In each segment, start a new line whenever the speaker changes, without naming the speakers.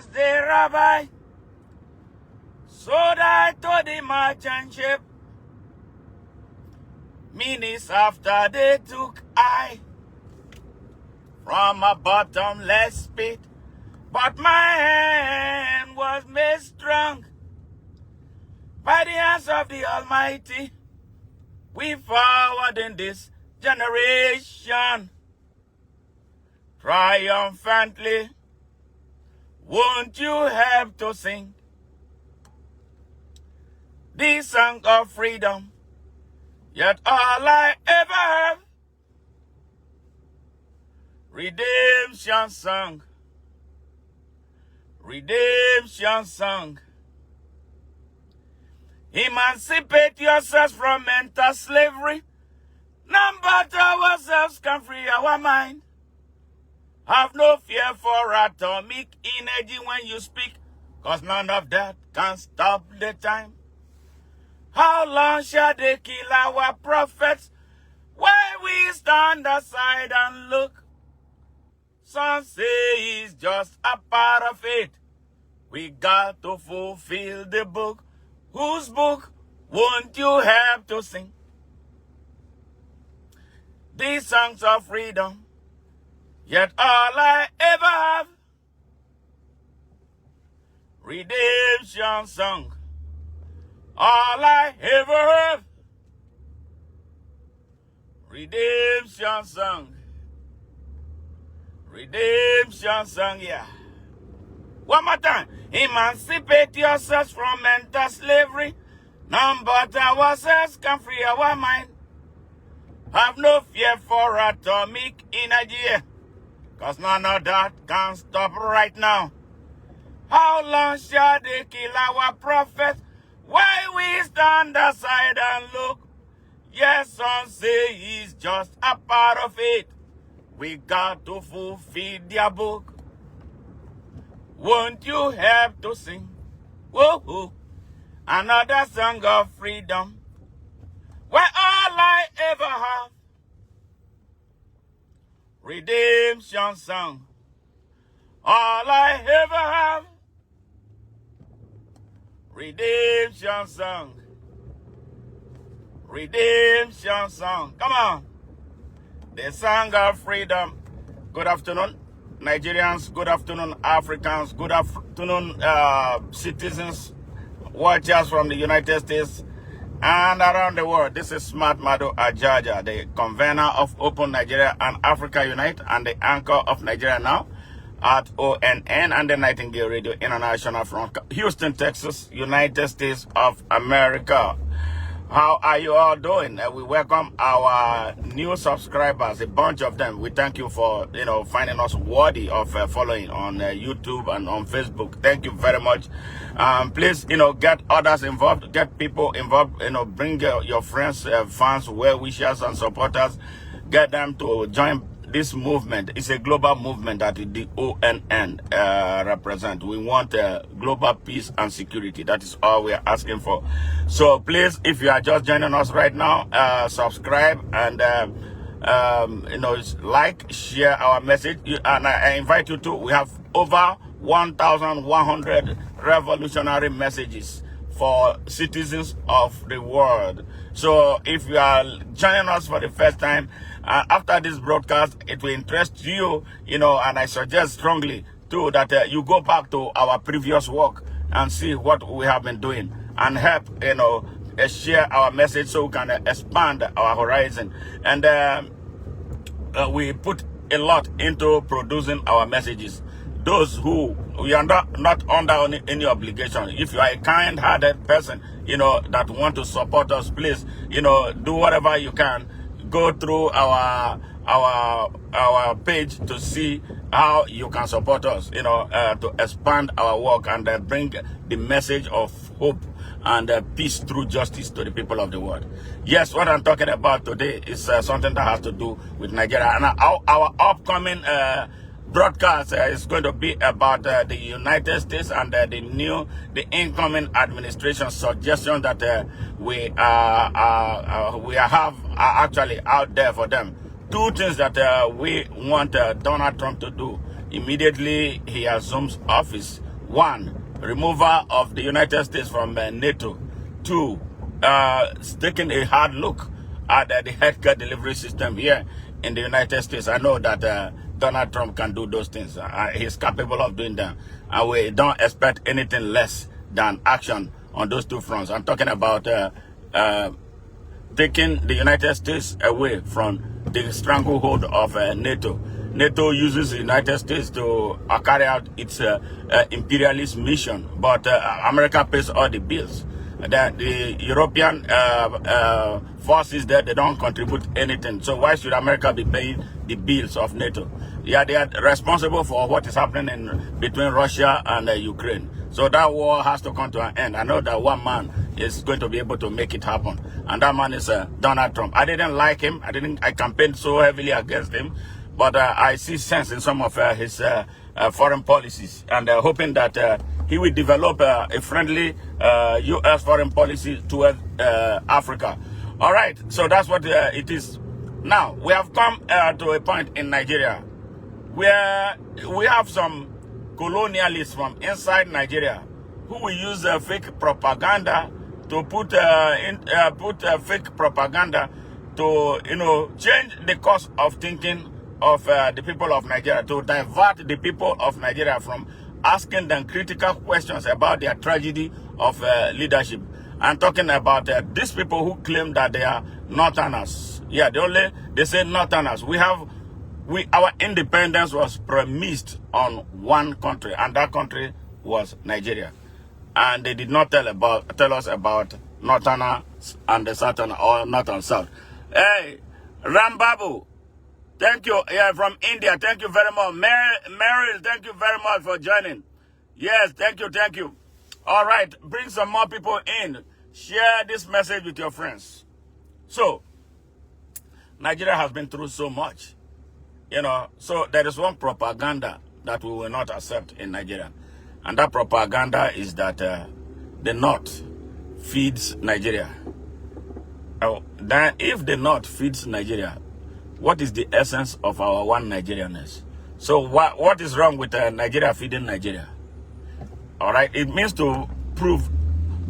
as the rabbi sold I to the merchant ship. Minutes after they took I from a bottomless pit, but my hand was made strong by the hands of the Almighty. We forward in this generation triumphantly. Won't you help to sing the song of freedom? Yet all I ever have, redemption song, redemption song. Emancipate yourselves from mental slavery. None but ourselves can free our mind. Have no fear for atomic energy when you speak, 'cause none of that can stop the time. How long shall they kill our prophets while we stand aside and look? Some say it's just a part of it. We got to fulfill the book. Whose book won't you help to sing? These songs of freedom, yet all I ever have, redemption song. All I ever have, redemption song. Redemption song, yeah. One more time. Emancipate yourselves from mental slavery. None but ourselves can free our mind. Have no fear for atomic energy, 'cause none of that can stop right now. How long shall they kill our prophets while we stand aside and look? Yes, some say it's just a part of it. We got to fulfill their book. Won't you help to sing? Whoa, another song of freedom, where all I ever have, redemption song. All I ever have, redemption song. Redemption song. Come on. The song of freedom. Good afternoon, Nigerians. Good afternoon, Africans. Good afternoon, citizens, watchers from the United States and around the world. This is Smart Mado Ajaja, the convener of Open Nigeria and Africa Unite and the anchor of Nigeria Now at ONN and the Nightingale Radio International from Houston, Texas, United States of America. How are you all doing? We welcome our new subscribers, a bunch of them. We thank you for, finding us worthy of following on YouTube and on Facebook. Thank you very much. Please, get others involved, get people involved, bring your friends, fans, well-wishers and supporters. Get them to join this movement. It's a global movement that the ONN represent. We want global peace and security. That is all we are asking for. So please, if you are just joining us right now, subscribe and like, share our message. And I invite you to. We have over 1,100 revolutionary messages for citizens of the world. So if you are joining us for the first time, after this broadcast, it will interest you, and I suggest strongly too that you go back to our previous work and see what we have been doing and help, share our message so we can expand our horizon. And we put a lot into producing our messages. Those who we are not under any obligation. If you are a kind-hearted person, that want to support us, please, do whatever you can. Go through our page to see how you can support us, to expand our work and bring the message of hope and peace through justice to the people of the world. Yes, what I'm talking about today is something that has to do with Nigeria. And our upcoming broadcast is going to be about the United States and the incoming administration suggestion that we have actually out there for them. Two things that we want Donald Trump to do immediately he assumes office. One, removal of the United States from NATO. Two, taking a hard look at the healthcare delivery system here in the United States. I know that Donald Trump can do those things. He's capable of doing them. And we don't expect anything less than action on those two fronts. I'm talking about taking the United States away from the stranglehold of NATO. NATO uses the United States to carry out its imperialist mission, but America pays all the bills. The European forces there, they don't contribute anything. So why should America be paying the bills of NATO? Yeah, they are responsible for what is happening between Russia and Ukraine. So that war has to come to an end. I know that one man is going to be able to make it happen, and that man is Donald Trump. I didn't like him. I campaigned so heavily against him, but I see sense in some of his foreign policies, and hoping that he will develop a friendly U.S. foreign policy towards Africa. All right, so that's what it is. Now, we have come to a point in Nigeria where we have some colonialists from inside Nigeria who will use fake propaganda to put fake propaganda to, change the course of thinking of the people of Nigeria, to divert the people of Nigeria from asking them critical questions about their tragedy of leadership. I'm talking about these people who claim that they are Northerners. Yeah, they say Northerners. Our independence was premised on one country, and that country was Nigeria. And they did not tell us about Northern and the Southern, or North and South. Hey, Rambabu, thank you. Yeah, from India, thank you very much. Meryl, thank you very much for joining. Yes, thank you. All right, bring some more people in. Share this message with your friends. So, Nigeria has been through so much. So there is one propaganda that we will not accept in Nigeria. And that propaganda is that the North feeds Nigeria. Then if the North feeds Nigeria, what is the essence of our one Nigerianness? So what is wrong with Nigeria feeding Nigeria? All right, it means to prove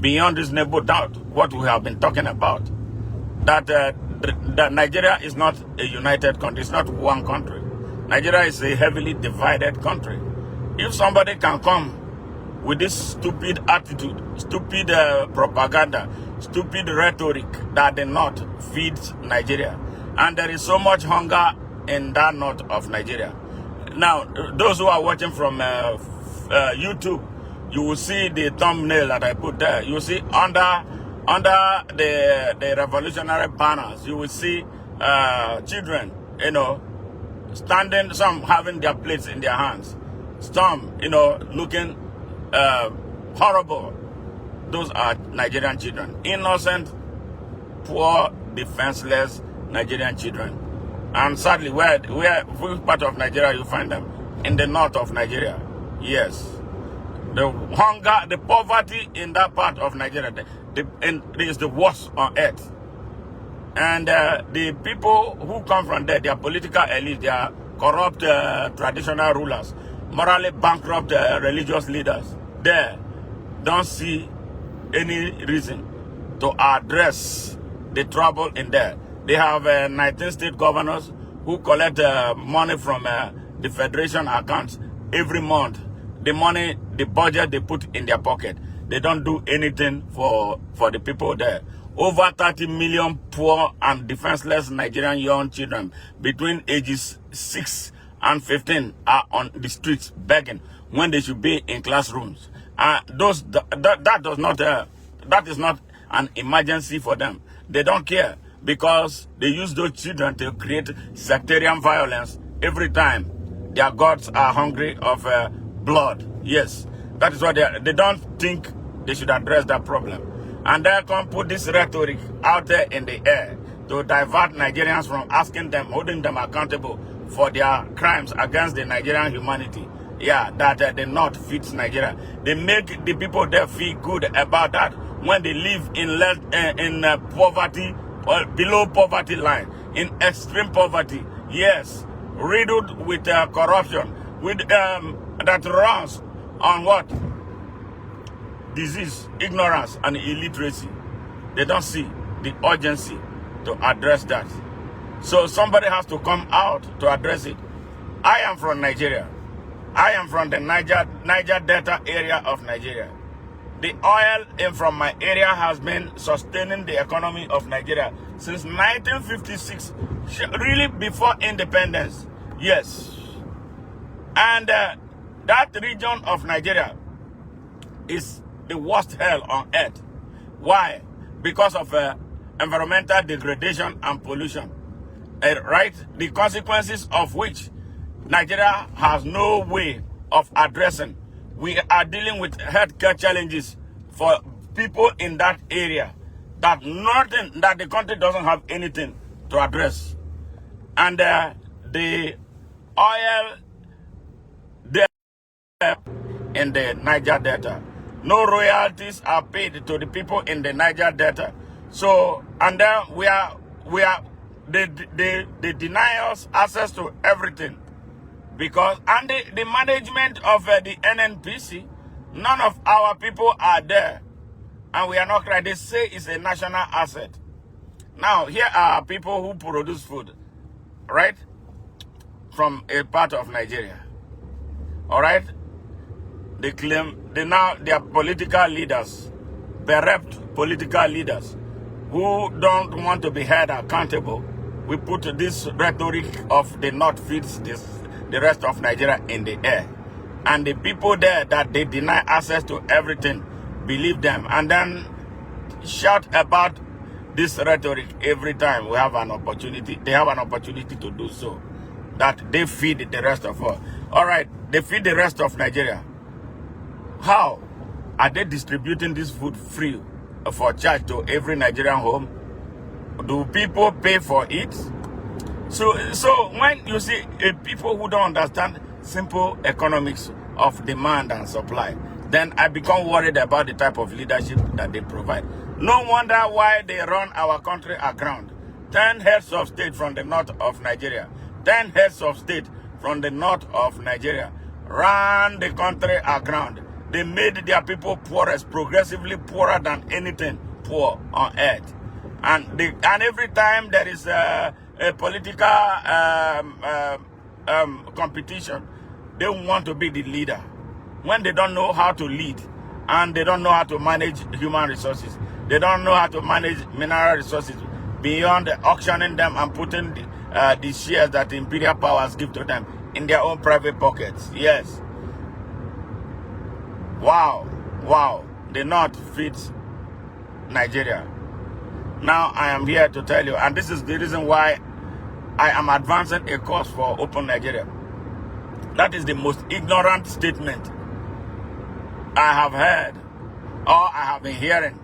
beyond reasonable doubt what we have been talking about, that Nigeria is not a united country. It's not one country. Nigeria is a heavily divided country. If somebody can come with this stupid attitude, stupid propaganda, stupid rhetoric that the North feeds Nigeria, and there is so much hunger in that north of Nigeria. Now, those who are watching from YouTube, you will see the thumbnail that I put there. You will see under the revolutionary banners, you will see children, standing, some having their plates in their hands, some, looking horrible. Those are Nigerian children, innocent, poor, defenseless Nigerian children. And sadly, which part of Nigeria you find them? In the north of Nigeria. Yes. The hunger, the poverty in that part of Nigeria is the worst on earth. And the people who come from there, they are political elites, they are corrupt traditional rulers, morally bankrupt religious leaders. There, don't see any reason to address the trouble in there. They have 19 state governors who collect money from the federation accounts every month. The money, the budget they put in their pocket. They don't do anything for the people there. Over 30 million poor and defenseless Nigerian young children between ages 6 and 15 are on the streets begging when they should be in classrooms. That is not an emergency for them. They don't care, because they use those children to create sectarian violence every time their gods are hungry of blood. Yes, that is what they don't think they should address that problem. And they can put this rhetoric out there in the air to divert Nigerians from asking them, holding them accountable for their crimes against the Nigerian humanity. Yeah, that the North feeds Nigeria. They make the people there feel good about that when they live in poverty or below poverty line, in extreme poverty. Yes, riddled with corruption, with that runs on what? disease, ignorance, and illiteracy. They don't see the urgency to address that. So somebody has to come out to address it. I am from Nigeria. I am from the Niger Delta area of Nigeria. The oil from my area has been sustaining the economy of Nigeria since 1956, really before independence. Yes. And that region of Nigeria is the worst hell on earth. Why? Because of environmental degradation and pollution. Right? The consequences of which Nigeria has no way of addressing. We are dealing with healthcare challenges for people in that area that the country doesn't have anything to address. And the oil there in the Niger Delta, no royalties are paid to the people in the Niger Delta. So, and then they deny us access to everything. Because, and the management of the NNPC, none of our people are there. And we are not right. They say it's a national asset. Now, here are people who produce food, right? From a part of Nigeria. All right? They claim, they are political leaders, bereft political leaders, who don't want to be held accountable. We put this rhetoric of the North feeds the rest of Nigeria in the air. And the people there that they deny access to everything, believe them. And then shout about this rhetoric every time we have an opportunity. They have an opportunity to do so. That they feed the rest of us. All right, they feed the rest of Nigeria. How? Are they distributing this food free for charge to every Nigerian home? Do people pay for it? So when you see people who don't understand simple economics of demand and supply, then I become worried about the type of leadership that they provide. No wonder why they run our country aground. 10 heads of state from the north of Nigeria, 10 heads of state from the north of Nigeria ran the country aground. They made their people poorest, progressively poorer than anything poor on earth. And every time there is a political competition, they want to be the leader. When they don't know how to lead, and they don't know how to manage human resources, they don't know how to manage mineral resources beyond auctioning them and putting the shares that the imperial powers give to them in their own private pockets. Yes. Wow. The North feeds Nigeria. Now I am here to tell you, and this is the reason why I am advancing a course for Open Nigeria. That is the most ignorant statement I have heard or I have been hearing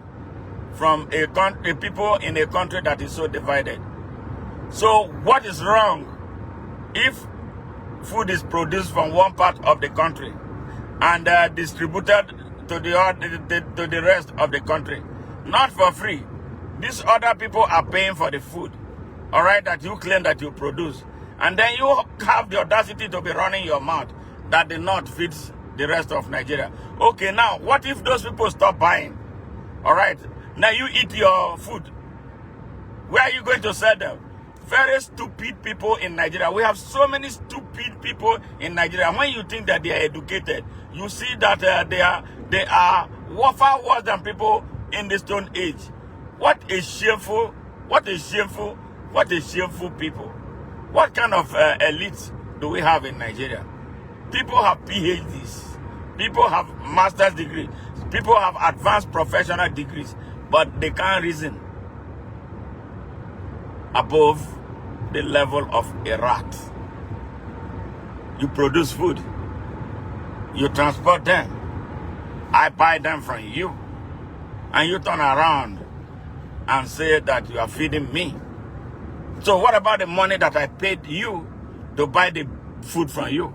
from a people in a country that is so divided. So what is wrong if food is produced from one part of the country and distributed to the rest of the country, not for free? These other people are paying for the food, all right, that you claim that you produce. And then you have the audacity to be running your mouth that the North feeds the rest of Nigeria. Okay, now, what if those people stop buying? All right, now you eat your food. Where are you going to sell them? Very stupid people in Nigeria. We have so many stupid people in Nigeria. When you think that they are educated, you see that they are far worse than people in the Stone Age. What a shameful people. What kind of elites do we have in Nigeria? People have PhDs. People have master's degrees. People have advanced professional degrees. But they can't reason above the level of a rat. You produce food. You transport them. I buy them from you. And you turn around and say that you are feeding me. So what about the money that I paid you to buy the food from you?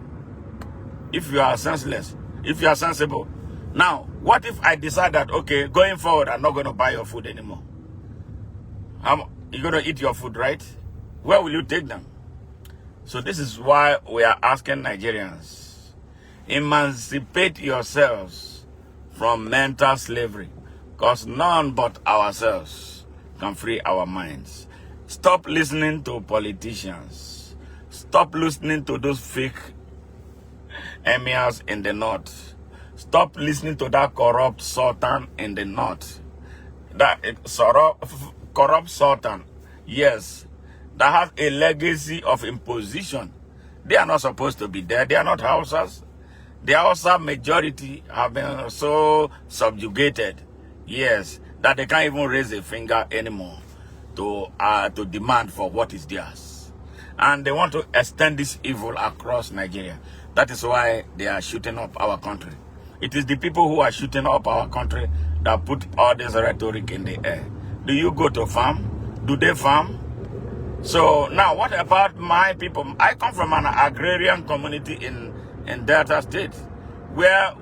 If you are senseless, if you are sensible. Now, what if I decide that, okay, going forward, I'm not going to buy your food anymore? You're going to eat your food, right? Where will you take them? So this is why we are asking Nigerians, emancipate yourselves from mental slavery, because none but ourselves can free our minds. Stop listening to politicians. Stop listening to those fake emirs in the north. Stop listening to that corrupt sultan in the north. Corrupt sultan, yes, that has a legacy of imposition. They are not supposed to be there. They are not Hausas. The Hausa majority have been so subjugated, yes, that they can't even raise a finger anymore to demand for what is theirs. And they want to extend this evil across Nigeria. That is why they are shooting up our country. It is the people who are shooting up our country that put all this rhetoric in the air. Do you go to farm? Do they farm? So now what about my people? I come from an agrarian community in Delta State, where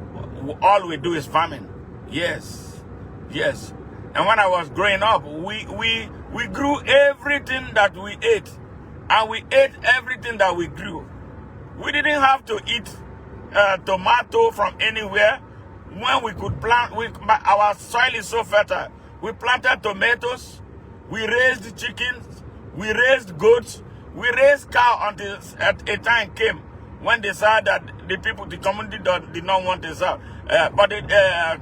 all we do is farming. Yes, yes. And when I was growing up, we grew everything that we ate. And we ate everything that we grew. We didn't have to eat tomato from anywhere. When we could plant, our soil is so fertile. We planted tomatoes, we raised chickens, we raised goats, we raised cow until a time came when they saw that the community did not want to sell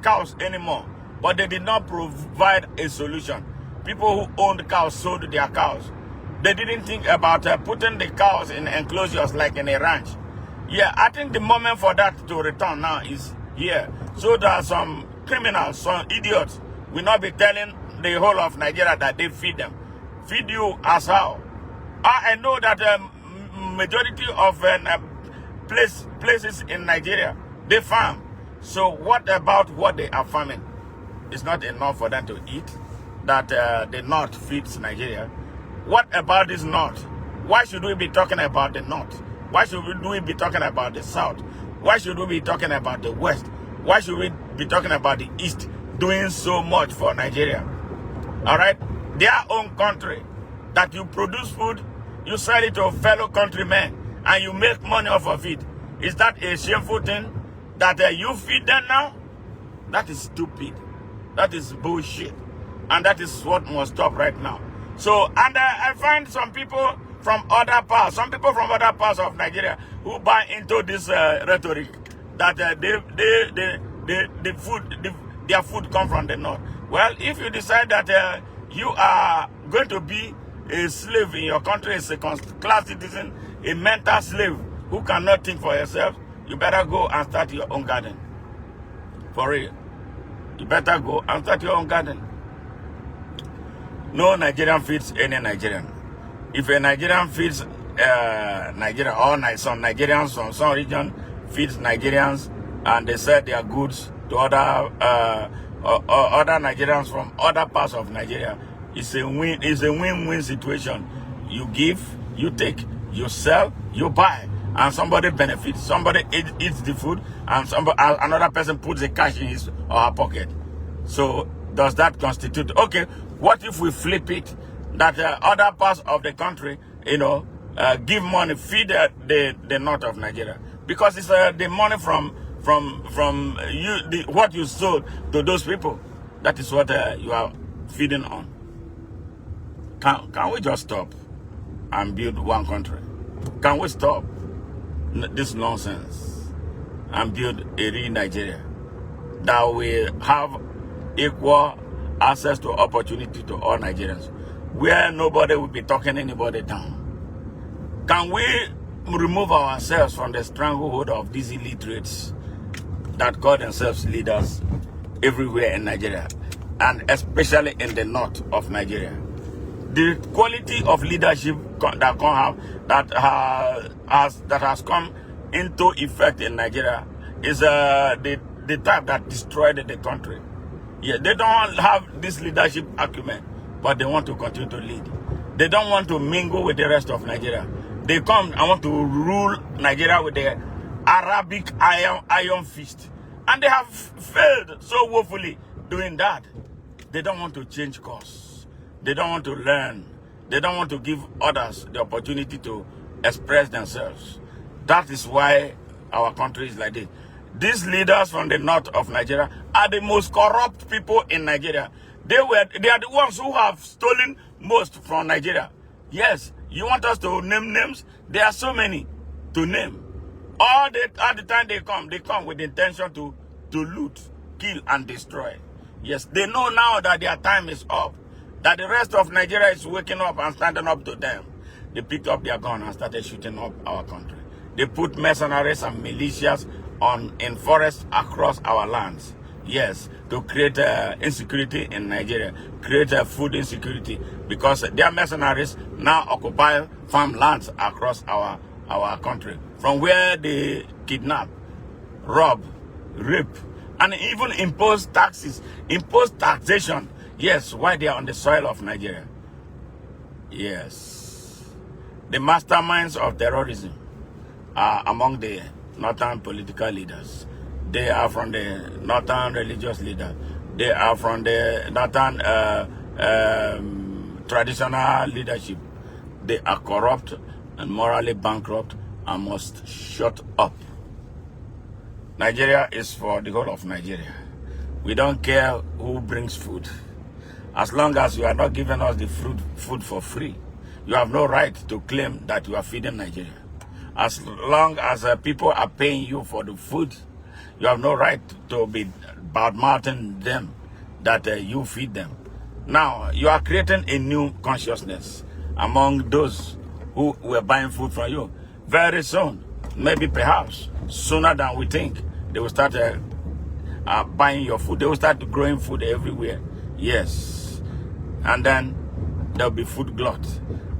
cows anymore. But they did not provide a solution. People who owned cows sold their cows. They didn't think about putting the cows in enclosures like in a ranch. Yeah, I think the moment for that to return now is here. So there are some criminals, some idiots, will not be telling the whole of Nigeria that they feed them. Feed you as how? I know that majority of places in Nigeria, they farm. So what about what they are farming? It's not enough for them to eat. That the North feeds Nigeria. What about this North? Why should we be talking about the North? Why should we be talking about the South? Why should we be talking about the West? Why should we be talking about the East doing so much for Nigeria? All right? Their own country, that you produce food, you sell it to fellow countrymen, and you make money off of it. Is that a shameful thing? That you feed them now? That is stupid. That is bullshit. And that is what must stop right now. So, and I find some people from other parts of Nigeria who buy into this rhetoric that their food comes from the North. Well, if you decide that you are going to be a slave in your country, a second-class citizen, a mental slave who cannot think for yourself, you better go and start your own garden. For real. You better go and start your own garden. No Nigerian feeds any Nigerian. If a Nigerian feeds Nigeria, or some Nigerians from some region feeds Nigerians, and they sell their goods to other Nigerians from other parts of Nigeria, it's a win-win situation. You give, you take, you sell, you buy, and somebody benefits. Somebody eats the food, and another person puts the cash in his or her pocket. So does that constitute? Okay, what if we flip it? That other parts of the country, give money, feed the north of Nigeria, because it's the money from you, what you sold to those people. That is what you are feeding on. Can we just stop and build one country? Can we stop this nonsense and build a real Nigeria that will have equal access to opportunity to all Nigerians, where nobody will be talking anybody down? Can we remove ourselves from the stranglehold of these illiterates that call themselves leaders everywhere in Nigeria, and especially in the north of Nigeria? The quality of leadership that has come into effect in Nigeria is the type that destroyed the country. Yeah, they don't have this leadership acumen, but they want to continue to lead. They don't want to mingle with the rest of Nigeria. They come and want to rule Nigeria with the Arabic iron fist. And they have failed so woefully doing that. They don't want to change course. They don't want to learn. They don't want to give others the opportunity to express themselves. That is why our country is like this. These leaders from the north of Nigeria are the most corrupt people in Nigeria. They are the ones who have stolen most from Nigeria. Yes, you want us to name names? There are so many to name. All the time they come with the intention to loot, kill, and destroy. Yes, they know now that their time is up, that the rest of Nigeria is waking up and standing up to them. They picked up their gun and started shooting up our country. They put mercenaries and militias in forests across our lands. Yes, to create insecurity in Nigeria, create food insecurity, because their mercenaries now occupy farmlands across our country, from where they kidnap, rob, rape, and even impose taxes, impose taxation. Yes, while they are on the soil of Nigeria. Yes, the masterminds of terrorism are among the northern political leaders. They are from the northern religious leaders. They are from the northern traditional leadership. They are corrupt and morally bankrupt and must shut up. Nigeria is for the whole of Nigeria. We don't care who brings food. As long as you are not giving us the food for free, you have no right to claim that you are feeding Nigeria. As long as people are paying you for the food, you have no right to be bad-mouthing them that you feed them. Now, you are creating a new consciousness among those who were buying food from you. Very soon, maybe perhaps sooner than we think, they will start buying your food. They will start growing food everywhere. Yes. And then there will be food glut.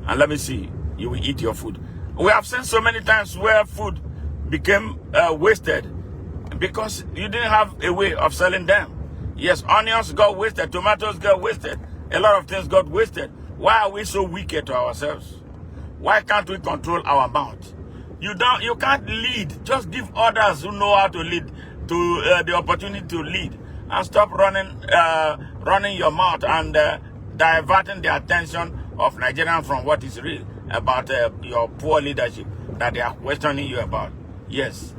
And let me see, you will eat your food. We have seen so many times where food became wasted because you didn't have a way of selling them. Yes, onions got wasted, tomatoes got wasted, a lot of things got wasted. Why are we so wicked to ourselves? Why can't we control our mouth? You can't lead. Just give others who know how to lead to the opportunity to lead, and stop running your mouth and diverting the attention of Nigerians from what is real about your poor leadership that they are questioning you about. Yes.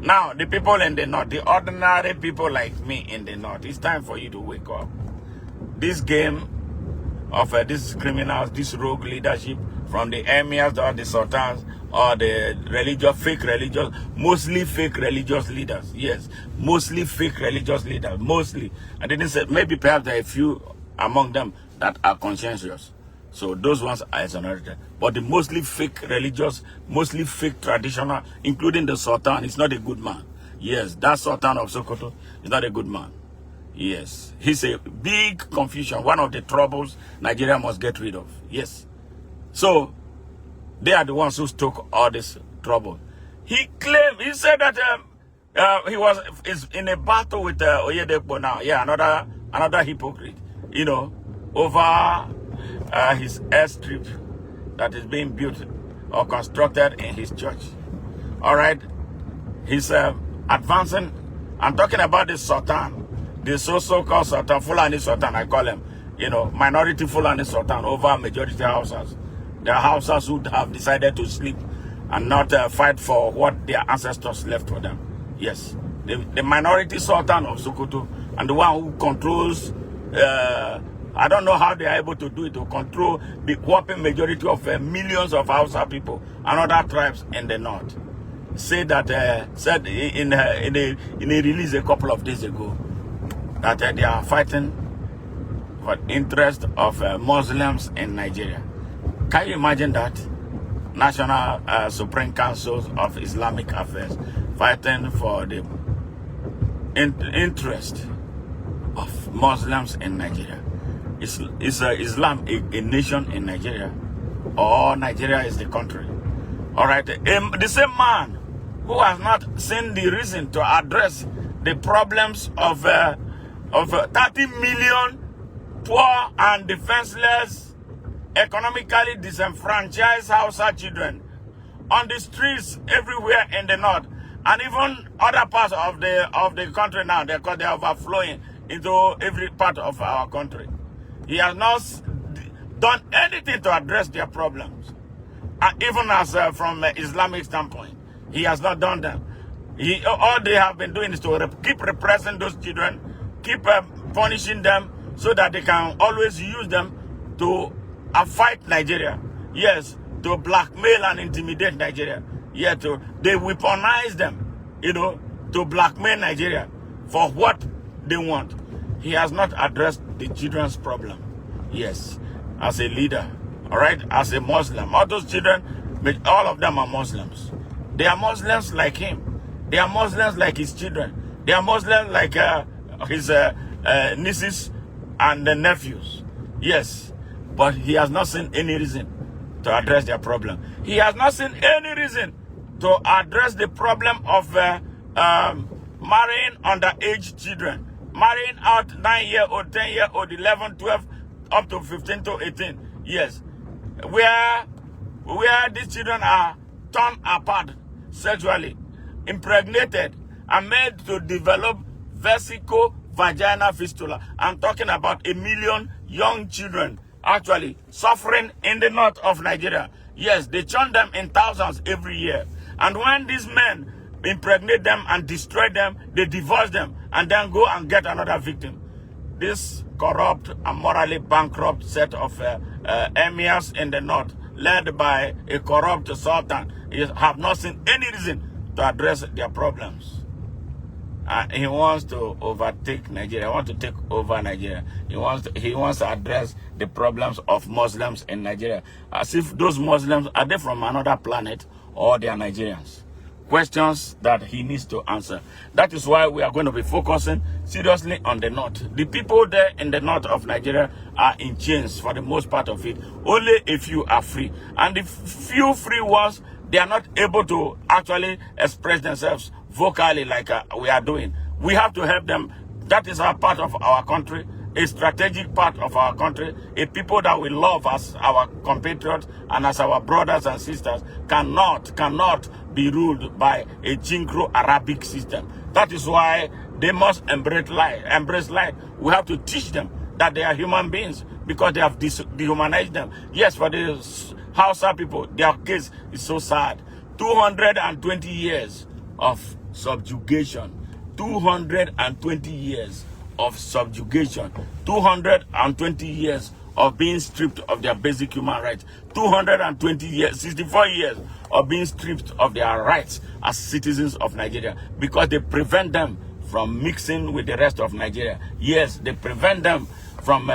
Now, the people in the north, the ordinary people like me in the north, it's time for you to wake up. This game of these criminals, this rogue leadership from the emirs or the sultans or the mostly fake religious leaders. Yes, mostly fake religious leaders, mostly. I didn't say, maybe perhaps there are a few among them that are conscientious. So those ones are exonerated. But the mostly fake religious, mostly fake traditional, including the Sultan, is not a good man. Yes, that Sultan of Sokoto is not a good man. Yes, he's a big confusion, one of the troubles Nigeria must get rid of. Yes. So, they are the ones who took all this trouble. He said that is in a battle with Oyedepo now. Yeah, another hypocrite, you know, over his airstrip that is being built or constructed in his church. All right, he's advancing. I'm talking about the Sultan, the so-called Sultan, Fulani Sultan, I call him. You know, minority Fulani Sultan over majority Hausas. There are Hausas who have decided to sleep and not fight for what their ancestors left for them. Yes, the minority Sultan of Sokoto and the one who controls. I don't know how they are able to do it, to control the whopping majority of millions of Hausa people and other tribes in the north. Said in a release a couple of days ago that they are fighting for the interest of Muslims in Nigeria. Can you imagine that? National Supreme Council of Islamic Affairs fighting for the interest of Muslims in Nigeria. Is Islam a nation in Nigeria, or Nigeria is the country? All right, the same man who has not seen the reason to address the problems of 30 million poor and defenseless, economically disenfranchised Hausa children on the streets everywhere in the north, and even other parts of the country now, because they are overflowing into every part of our country. He has not done anything to address their problems. And even as from an Islamic standpoint, he has not done them. All they have been doing is to keep repressing those children, keep punishing them, so that they can always use them to fight Nigeria. Yes, to blackmail and intimidate Nigeria. Yeah, they weaponize them, to blackmail Nigeria for what they want. He has not addressed the children's problem. Yes, as a leader, all right, as a Muslim. All those children, all of them are Muslims. They are Muslims like him. They are Muslims like his children. They are Muslims like his nieces and nephews. Yes, but he has not seen any reason to address their problem. He has not seen any reason to address the problem of marrying underage children. Marrying out 9-year-old, 10-year-old, 11, 12, up to 15 to 18. Yes, where these children are torn apart sexually, impregnated, and made to develop vesico-vaginal fistula. I'm talking about 1 million young children actually suffering in the north of Nigeria. Yes, they churn them in thousands every year. And when these men impregnate them and destroy them, they divorce them and then go and get another victim. This corrupt and morally bankrupt set of emirs in the north, led by a corrupt sultan, have not seen any reason to address their problems. He wants to overtake Nigeria. He wants to take over Nigeria. He wants to address the problems of Muslims in Nigeria, as if those Muslims are they from another planet or they are Nigerians. Questions that he needs to answer. That is why we are going to be focusing seriously on the north. The people there in the north of Nigeria are in chains for the most part of it. Only a few are free. And the few free ones, they are not able to actually express themselves vocally like we are doing. We have to help them. That is our part of our country, a strategic part of our country, a people that we love as our compatriots and as our brothers and sisters cannot be ruled by a Jingo Arabic system. That is why they must embrace light. We have to teach them that they are human beings because they have dehumanized them. Yes, for the Hausa people, their case is so sad. 220 years of subjugation. 220 years of subjugation. 220 years of being stripped of their basic human rights. 220 years, 64 years of being stripped of their rights as citizens of Nigeria because they prevent them from mixing with the rest of Nigeria. Yes, they prevent them from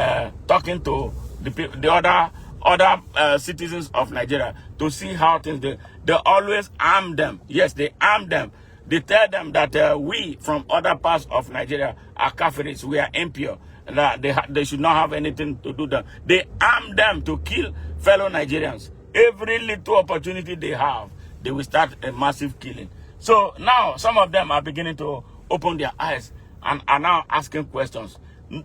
talking to the other citizens of Nigeria to see how things they always arm them. Yes, they arm them. They tell them that we from other parts of Nigeria are Kafiris, we are impure. That they should not have anything to do that. They arm them to kill fellow Nigerians. Every little opportunity they have, they will start a massive killing. So now some of them are beginning to open their eyes and are now asking questions.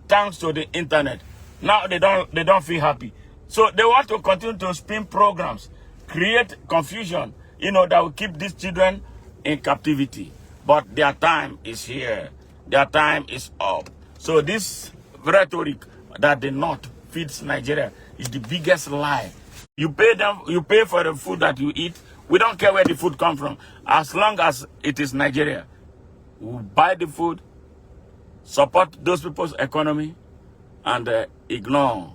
Thanks to the internet. Now they don't feel happy. So they want to continue to spin programs, create confusion, that will keep these children in captivity. But their time is here. Their time is up. So this rhetoric that the North feeds Nigeria is the biggest lie. You pay for the food that you eat. We don't care where the food comes from. As long as it is Nigeria, we buy the food, support those people's economy, and ignore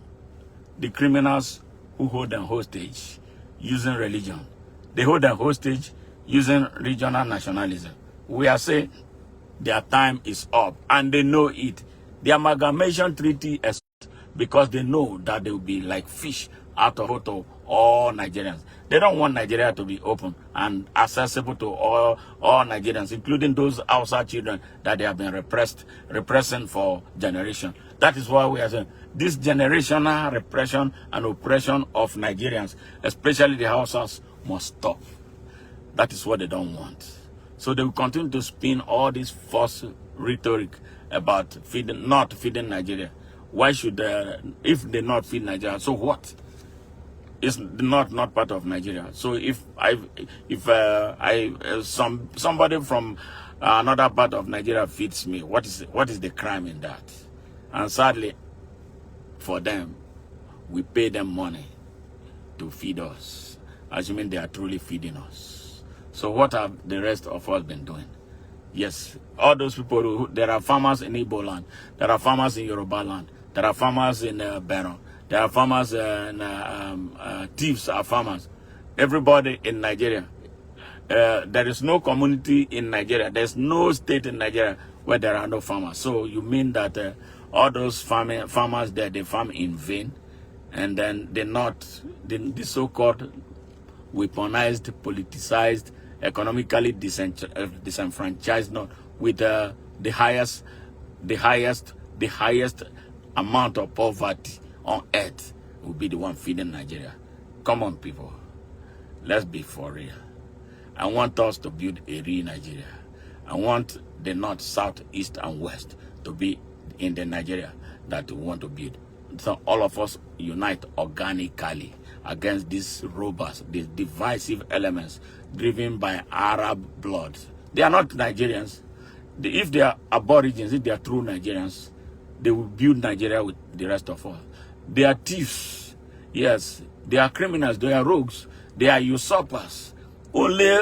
the criminals who hold them hostage using religion. They hold them hostage using regional nationalism. We are saying their time is up, and they know it. The amalgamation treaty is because they know that they will be like fish out of water, all Nigerians. They don't want Nigeria to be open and accessible to all Nigerians, including those outside children that they have been repressing for generations. That is why we are saying this generational repression and oppression of Nigerians, especially the Hausas, must stop. That is what they don't want. So they will continue to spin all this false rhetoric about not feeding Nigeria. Why should if they not feed Nigeria, so what? It's not part of Nigeria. So if somebody from another part of Nigeria feeds me, what is the crime in that? And sadly, for them, we pay them money to feed us, assuming they are truly feeding us. So what have the rest of us been doing? Yes, all those people, there are farmers in Igbo land, there are farmers in Yoruba land, there are farmers in Benin, there are farmers thieves are farmers. Everybody in Nigeria. There is no community in Nigeria. There's no state in Nigeria where there are no farmers. So you mean that all those farmers there, they farm in vain, and then the so-called weaponized, politicized, economically disenfranchised, not with the highest amount of poverty on earth will be the one feeding Nigeria. Come on, people, let's be for real. I want us to build a real Nigeria. I want the north, south, east, and west to be in the Nigeria that we want to build. So all of us unite organically against these robbers, these divisive elements driven by Arab blood. They are not Nigerians. If they are aborigines, if they are true Nigerians, they will build Nigeria with the rest of us. They are thieves. Yes, they are criminals. They are rogues. They are usurpers. Only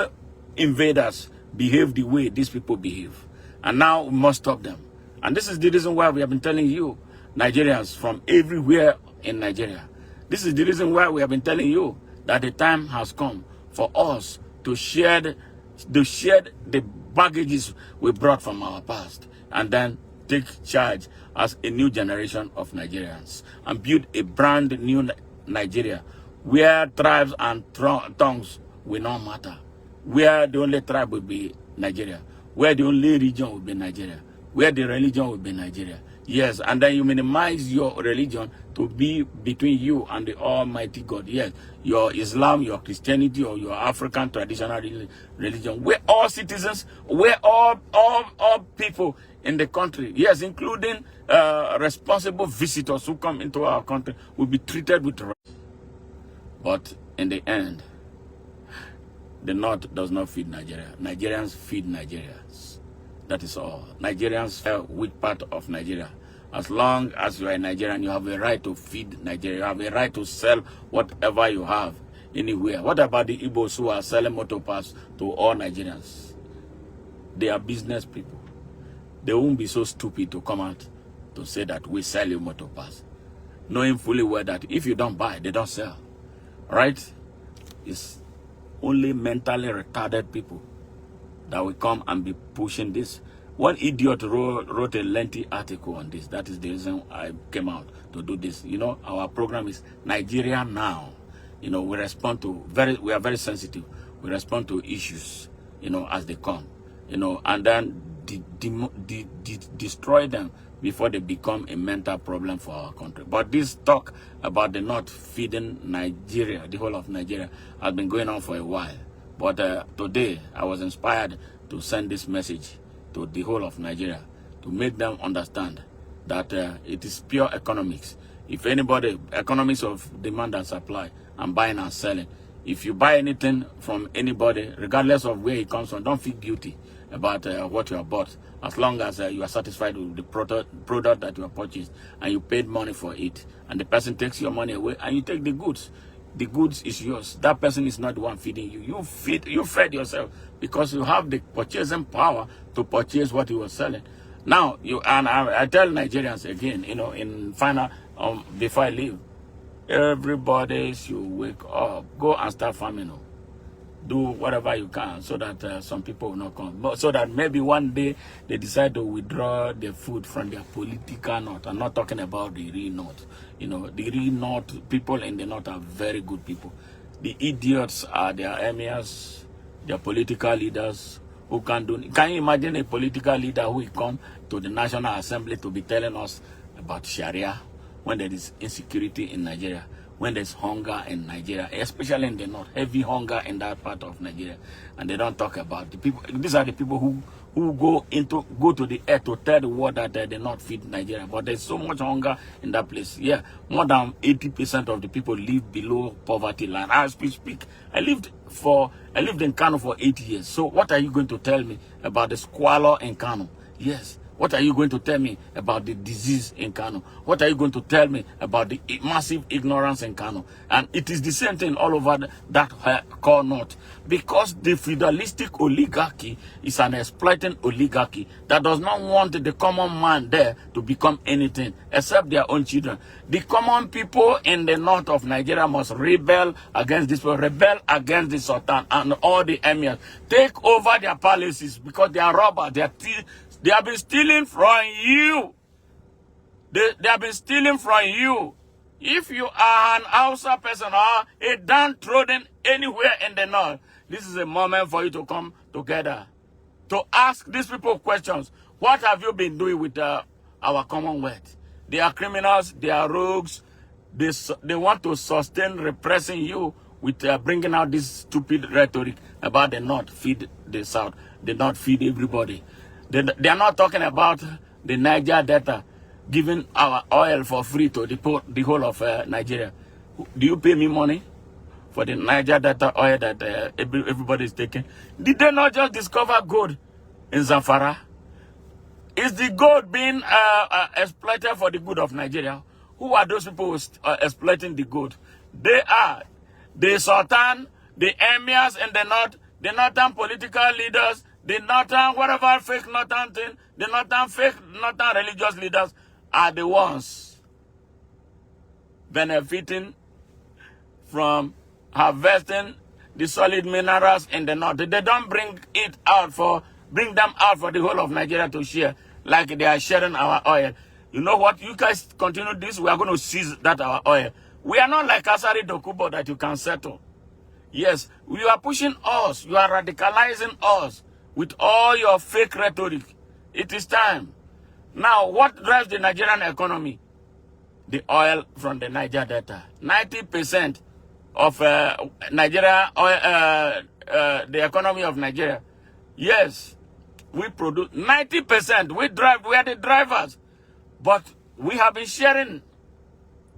invaders behave the way these people behave. And now we must stop them. And this is the reason why we have been telling you, Nigerians from everywhere in Nigeria, this is the reason why we have been telling you that the time has come for us to share the baggages we brought from our past and then take charge as a new generation of Nigerians and build a brand new Nigeria where tribes and tongues will not matter, where the only tribe will be Nigeria, where the only region will be Nigeria, where the religion will be Nigeria. Yes, and then you minimize your religion to be between you and the Almighty God. Yes, your Islam, your Christianity, or your African traditional religion. We're all citizens. We're all people in the country. Yes, including responsible visitors who come into our country will be treated with respect. But in the end, the North does not feed Nigeria. Nigerians feed Nigerians. That is all. Nigerians are which part of Nigeria. As long as you are a Nigerian, you have a right to feed Nigeria. You have a right to sell whatever you have anywhere. What about the Igbos who are selling motor parts to all Nigerians? They are business people. They won't be so stupid to come out to say that we sell you motor parts, knowing fully well that if you don't buy, they don't sell. Right? It's only mentally retarded people that will come and be pushing this. One idiot wrote a lengthy article on this. That is the reason I came out to do this. You know, our program is Nigeria Now. You know, we are very sensitive. We respond to issues, you know, as they come, you know, and then destroy them before they become a mental problem for our country. But this talk about the not feeding Nigeria, the whole of Nigeria, has been going on for a while. But today, I was inspired to send this message to the whole of Nigeria to make them understand that it is pure economics. If anybody, economics of demand and supply, and buying and selling. If you buy anything from anybody, regardless of where it comes from, don't feel guilty about what you have bought, as long as you are satisfied with the product that you have purchased and you paid money for it, and the person takes your money away and you take the goods. The goods is yours. That person is not the one feeding you. You fed yourself because you have the purchasing power to purchase what you were selling. Now, I tell Nigerians again, you know, in final, before I leave, everybody should wake up, go and start farming. Do whatever you can so that some people will not come. But so that maybe one day they decide to withdraw their food from their political north. I'm not talking about the real north. You know, the real north, people in the north are very good people. The idiots are their emirs, their political leaders who can do. Can you imagine a political leader who will come to the National Assembly to be telling us about Sharia when there is insecurity in Nigeria? When there's hunger in Nigeria, especially in the north, heavy hunger in that part of Nigeria, and they don't talk about the people. These are the people who go to the earth to tell the world that they not feed Nigeria. But there's so much hunger in that place. Yeah, more than 80% of the people live below poverty line. As we speak, I lived in Kano for 8 years. So what are you going to tell me about the squalor in Kano? Yes, What are you going to tell me about the disease in Kano? What are you going to tell me about the massive ignorance in Kano? And it is the same thing all over that core north. Because the feudalistic oligarchy is an exploiting oligarchy that does not want the common man there to become anything except their own children. The common people in the north of Nigeria must rebel against this, rebel against the Sultan and all the emirs. Take over their palaces because they are robbers, they have been stealing from you. They have been stealing from you. If you are an Hausa person or a downtrodden anywhere in the north, this is a moment for you to come together to ask these people questions. What have you been doing with our Commonwealth? They are criminals. They are rogues. They want to sustain repressing you with bringing out this stupid rhetoric about the north feed the south. They not feed everybody. They are not talking about the Niger Delta giving our oil for free to the whole of Nigeria. Do you pay me money for the Niger Delta oil that everybody is taking? Did they not just discover gold in Zamfara? Is the gold being exploited for the good of Nigeria? Who are those people exploiting the gold? They are the Sultan, the emirs in the north, the northern political leaders, the northern whatever fake northern thing, the northern fake northern religious leaders are the ones benefiting from harvesting the solid minerals in the north. They don't bring them out for the whole of Nigeria to share like they are sharing our oil. You know what? You guys continue this, we are going to seize that our oil. We are not like Asari Dokubo that you can settle. Yes, you are pushing us. You are radicalizing us with all your fake rhetoric. It is time. Now, what drives the Nigerian economy? The oil from the Niger Delta. 90% of Nigeria oil, the economy of Nigeria. Yes, we produce 90%. We are the drivers. But we have been sharing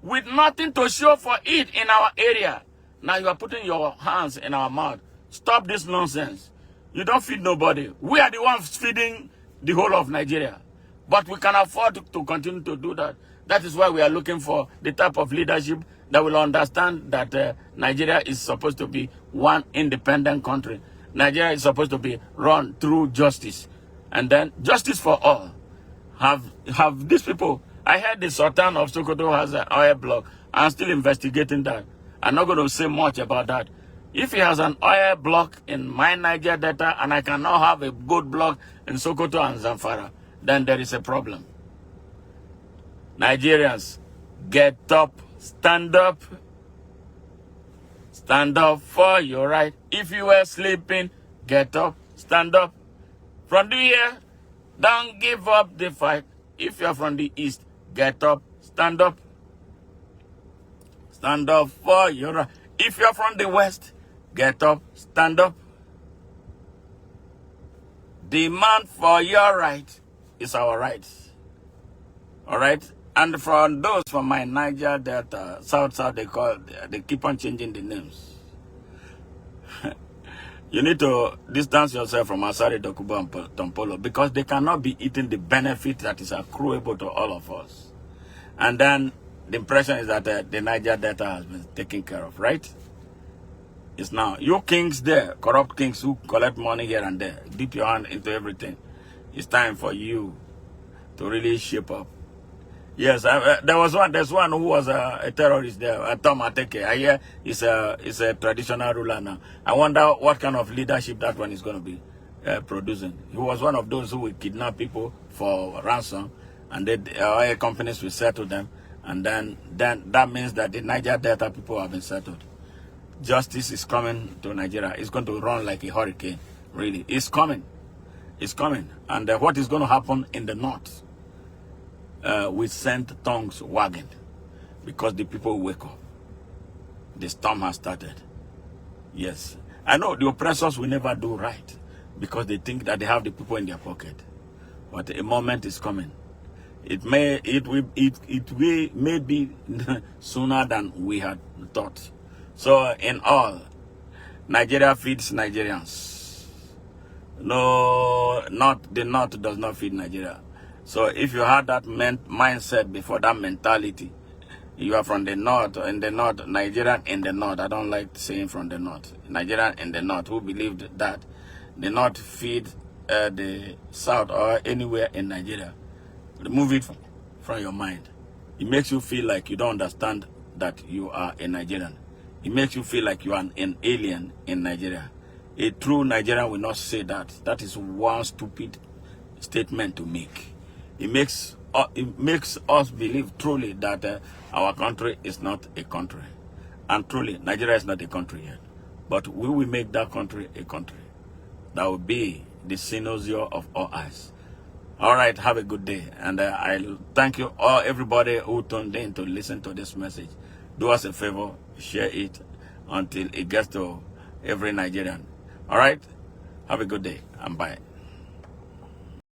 with nothing to show for it in our area. Now you are putting your hands in our mouth. Stop this nonsense. You don't feed nobody. We are the ones feeding the whole of Nigeria. But we can afford to continue to do that. That is why we are looking for the type of leadership that will understand that Nigeria is supposed to be one independent country. Nigeria is supposed to be run through justice. And then justice for all. Have these people... I heard the Sultan of Sokoto has an oil block. I'm still investigating that. I'm not going to say much about that. If he has an oil block in my Niger Delta and I cannot have a good block in Sokoto and Zamfara, then there is a problem. Nigerians, get up, stand up. Stand up for your right. If you were sleeping, get up, stand up. From the here, don't give up the fight. If you're from the east, get up, stand up. Stand up for your right. If you're from the west, get up, stand up. Demand for your right is our right. All right? And for those from my Niger Delta, South, they keep on changing the names. You need to distance yourself from Asari Dokubo and Tompolo because they cannot be eating the benefit that is accruable to all of us. And then the impression is that the Niger Delta has been taken care of, right? It's now. You kings there, corrupt kings who collect money here and there, dip your hand into everything. It's time for you to really shape up. Yes, there's one who was a terrorist there, Tom Ateke. I hear he's a traditional ruler now. I wonder what kind of leadership that one is going to be producing. He was one of those who would kidnap people for ransom, and the oil companies will settle them, and then that means that the Niger Delta people have been settled. Justice is coming to Nigeria. It's going to run like a hurricane, really. It's coming. It's coming. And what is going to happen in the north? We sent tongues wagging because the people wake up. The storm has started. Yes. I know the oppressors will never do right because they think that they have the people in their pocket. But a moment is coming. It may be sooner than we had thought. So in all, Nigeria feeds Nigerians. No, the north does not feed Nigeria. So if you had that mindset before, that mentality, you are from the north, in the north, Nigerian in the north. I don't like saying from the north. Nigerian in the north who believed that the north feed the south or anywhere in Nigeria. Remove it from your mind. It makes you feel like you don't understand that you are a Nigerian. It makes you feel like you are an alien in Nigeria. A true Nigerian will not say that. That is one stupid statement to make. It makes us believe truly that our country is not a country. And truly, Nigeria is not a country yet. But we will make that country a country. That will be the synosure of our eyes. All right, have a good day. And I thank you all, everybody who tuned in to listen to this message. Do us a favor, share it until it gets to every Nigerian. All right, have a good day and bye.